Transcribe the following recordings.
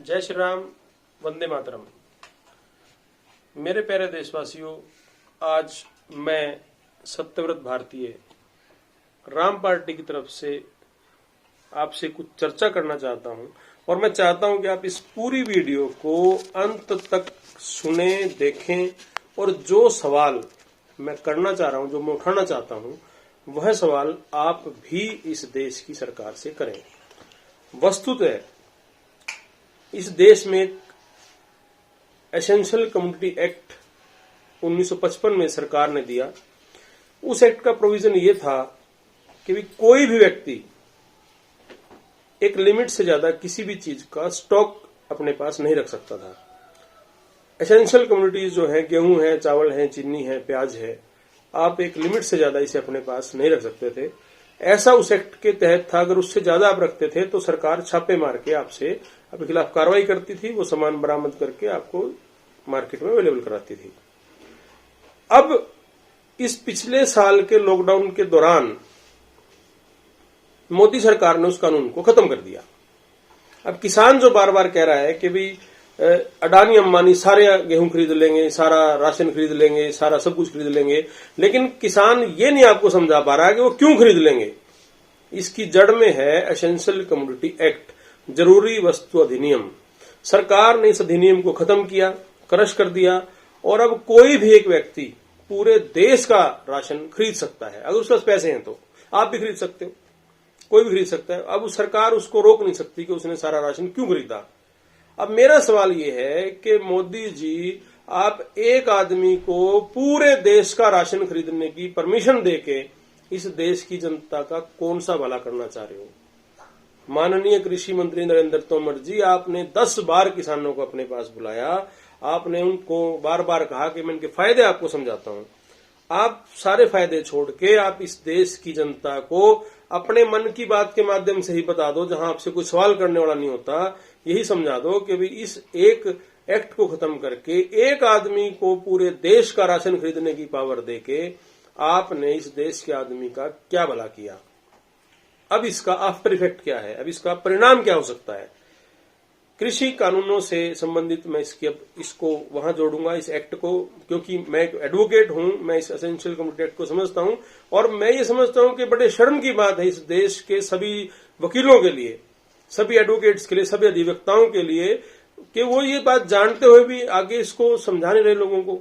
जय श्री राम, वंदे मातरम। मेरे प्यारे देशवासियों, आज मैं सत्यव्रत भारतीय राम पार्टी की तरफ से आपसे कुछ चर्चा करना चाहता हूं और मैं चाहता हूं कि आप इस पूरी वीडियो को अंत तक सुने, देखें और जो सवाल मैं करना चाह रहा हूं, जो मैं उठाना चाहता हूं, वह सवाल आप भी इस देश की सरकार से करें। वस्तुतः इस देश में एक एसेंशियल कम्युनिटी एक्ट 1955 में सरकार ने दिया। उस एक्ट का प्रोविजन ये था कि कोई भी व्यक्ति एक लिमिट से ज्यादा किसी भी चीज का स्टॉक अपने पास नहीं रख सकता था। एसेंशियल कम्युनिटीज जो है, गेहूं है, चावल है, चीनी है, प्याज है, आप एक लिमिट से ज्यादा इसे अपने पास नहीं रख सकते थे। ऐसा उस एक्ट के तहत था। अगर उससे ज्यादा आप रखते थे तो सरकार छापे मार के आपके खिलाफ कार्रवाई करती थी, वो सामान बरामद करके आपको मार्केट में अवेलेबल कराती थी। अब इस पिछले साल के लॉकडाउन के दौरान मोदी सरकार ने उस कानून को खत्म कर दिया। अब किसान जो बार बार कह रहा है कि भाई अडानी अंबानी सारे गेहूं खरीद लेंगे, सारा राशन खरीद लेंगे, सारा सब कुछ खरीद लेंगे, लेकिन किसान ये नहीं आपको समझा पा रहा है कि वो क्यों खरीद लेंगे। इसकी जड़ में है एसेंशियल कम्युनिटी एक्ट, जरूरी वस्तु अधिनियम। सरकार ने इस अधिनियम को खत्म किया, क्रश कर दिया और अब कोई भी एक व्यक्ति पूरे देश का राशन खरीद सकता है। अगर उसके पास पैसे हैं तो आप भी खरीद सकते हो, कोई भी खरीद सकता है। अब सरकार उसको रोक नहीं सकती कि उसने सारा राशन क्यों खरीदा। अब मेरा सवाल ये है कि मोदी जी, आप एक आदमी को पूरे देश का राशन खरीदने की परमिशन देके इस देश की जनता का कौन सा भला करना चाह रहे हो। माननीय कृषि मंत्री नरेंद्र तोमर जी, आपने 10 बार किसानों को अपने पास बुलाया, आपने उनको बार बार कहा कि मैं इनके फायदे आपको समझाता हूं। आप सारे फायदे छोड़ के आप इस देश की जनता को अपने मन की बात के माध्यम से ही बता दो, जहां आपसे कोई सवाल करने वाला नहीं होता। यही समझा दो कि भी इस एक एक्ट को खत्म करके एक आदमी को पूरे देश का राशन खरीदने की पावर देके आपने इस देश के आदमी का क्या भला किया। अब इसका आफ्टर इफेक्ट क्या है, अब इसका परिणाम क्या हो सकता है। कृषि कानूनों से संबंधित मैं इसको वहां जोड़ूंगा, इस एक्ट को, क्योंकि मैं एक एडवोकेट हूं, मैं इस एसेंशियल कम्युनिटी एक्ट को समझता हूं और मैं ये समझता हूं कि बड़े शर्म की बात है इस देश के सभी वकीलों के लिए, सभी एडवोकेट्स के लिए, सभी अधिवक्ताओं के लिए कि वो ये बात जानते हुए भी आगे इसको समझा नहीं रहे लोगों को।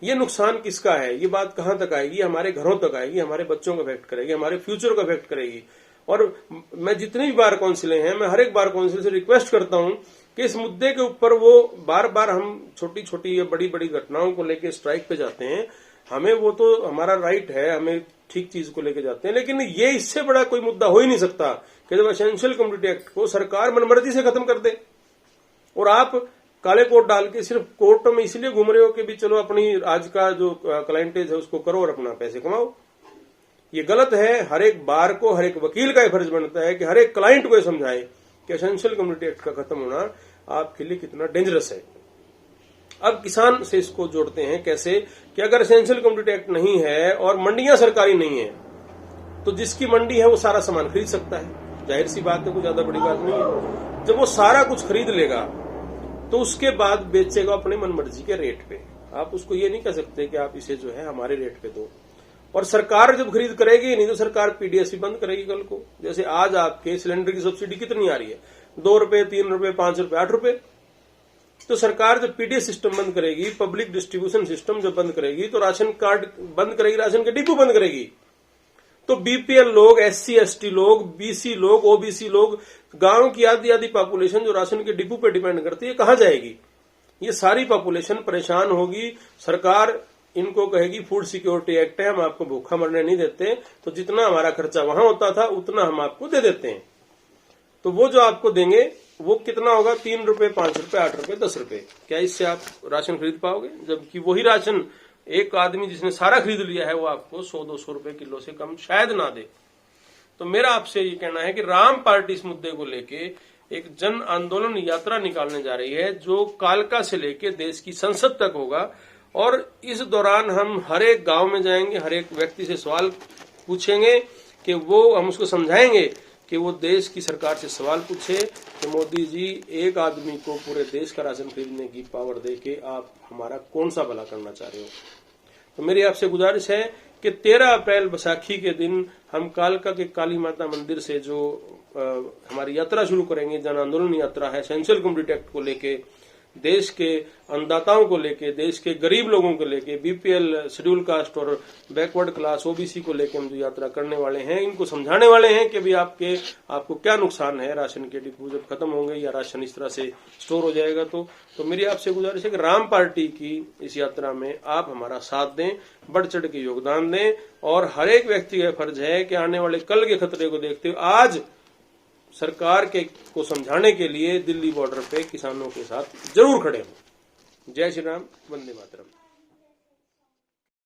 ये नुकसान किसका है, ये बात कहां तक आएगी, हमारे घरों तक आएगी, हमारे बच्चों को अफेक्ट करेगी, हमारे फ्यूचर को अफेक्ट करेगी। और मैं जितनी भी बार काउंसिलें हैं, मैं हर एक बार काउंसिल से रिक्वेस्ट करता हूं कि इस मुद्दे के ऊपर वो बार बार हम छोटी छोटी या बड़ी बड़ी घटनाओं को लेकर स्ट्राइक पे जाते हैं, हमें वो तो हमारा राइट है, हमें ठीक चीज को लेकर जाते हैं, लेकिन ये इससे बड़ा कोई मुद्दा हो ही नहीं सकता कि जब एसेंशियल कम्युनिटी एक्ट को सरकार मनमर्जी से खत्म कर दे और आप काले कोट डाल के सिर्फ कोर्टों में इसलिए घूम रहे हो कि भी चलो अपनी आज का जो क्लाइंटेज है उसको करो और अपना पैसे कमाओ। ये गलत है। हर एक बार को, हर एक वकील का फर्ज बनता है कि हर एक क्लाइंट को समझाए कि एसेंशियल कम्युनिटी एक्ट का खत्म होना आपके लिए कितना डेंजरस है। अब किसान से इसको जोड़ते हैं कैसे कि अगर एसेंशियल कम्युनिटी एक्ट नहीं है और मंडियां सरकारी नहीं है तो जिसकी मंडी है वो सारा सामान खरीद सकता है। जाहिर सी बात है, कोई ज्यादा बड़ी बात नहीं है। जब वो सारा कुछ खरीद लेगा तो उसके बाद बेचेगा अपने मनमर्जी के रेट पे। आप उसको ये नहीं कह सकते कि आप इसे जो है हमारे रेट पे दो। और सरकार जब खरीद करेगी नहीं तो सरकार पीडीएस भी बंद करेगी कल को। जैसे आज आपके सिलेंडर की सब्सिडी कितनी आ रही है, 2 रुपए, 3 रुपए, 5 रुपए, 8 रुपए। तो सरकार जब पीडीएस सिस्टम बंद करेगी, पब्लिक डिस्ट्रीब्यूशन सिस्टम जब बंद करेगी, तो राशन कार्ड बंद करेगी, राशन के डिपो बंद करेगी। तो बीपीएल लोग, एससी एसटी लोग, बीसी लोग, ओबीसी लोग, गांव की आधी पॉपुलेशन जो राशन के डिपो पे डिपेंड करती है, कहां जाएगी। ये सारी पॉपुलेशन परेशान होगी। सरकार इनको कहेगी फूड सिक्योरिटी एक्ट है, हम आपको भूखा मरने नहीं देते, तो जितना हमारा खर्चा वहां होता था उतना हम आपको दे देते हैं। तो वो जो आपको देंगे वो कितना होगा, 3 रुपए, 5 रुपए, 8 रुपए, 10 रुपए। क्या इससे आप राशन खरीद पाओगे? जबकि वही राशन एक आदमी जिसने सारा खरीद लिया है वो आपको 100-200 रुपए किलो से कम शायद ना दे। तो मेरा आपसे ये कहना है कि राम पार्टी इस मुद्दे को लेके एक जन आंदोलन यात्रा निकालने जा रही है जो कालका से लेके देश की संसद तक होगा। और इस दौरान हम हर एक गांव में जाएंगे, हर एक व्यक्ति से सवाल पूछेंगे कि वो हम उसको समझाएंगे कि वो देश की सरकार से सवाल पूछे कि मोदी जी, एक आदमी को पूरे देश का राशन खरीदने की पावर दे के आप हमारा कौन सा भला करना चाह रहे हो। तो मेरी आपसे गुजारिश है कि 13 अप्रैल बैसाखी के दिन हम कालका के काली माता मंदिर से जो हमारी यात्रा शुरू करेंगे, जन आंदोलन यात्रा है, एसेंशियल कम्युनिटी एक्ट को लेके, देश के अन्नदाताओं को लेके, देश के गरीब लोगों को लेके, बीपीएल, शेड्यूल कास्ट और बैकवर्ड क्लास, ओबीसी को लेके हम जो यात्रा करने वाले हैं, इनको समझाने वाले हैं कि भी आपको क्या नुकसान है राशन के डिपो जब खत्म होंगे या राशन इस तरह से स्टोर हो जाएगा। तो मेरी आपसे गुजारिश है कि राम पार्टी की इस यात्रा में आप हमारा साथ दें, बढ़ चढ़ के योगदान दें, और हर एक व्यक्ति का फर्ज है कि आने वाले कल के खतरे को देखते हुए आज सरकार को समझाने के लिए दिल्ली बॉर्डर पे किसानों के साथ जरूर खड़े हों। जय श्री राम, वंदे मातरम।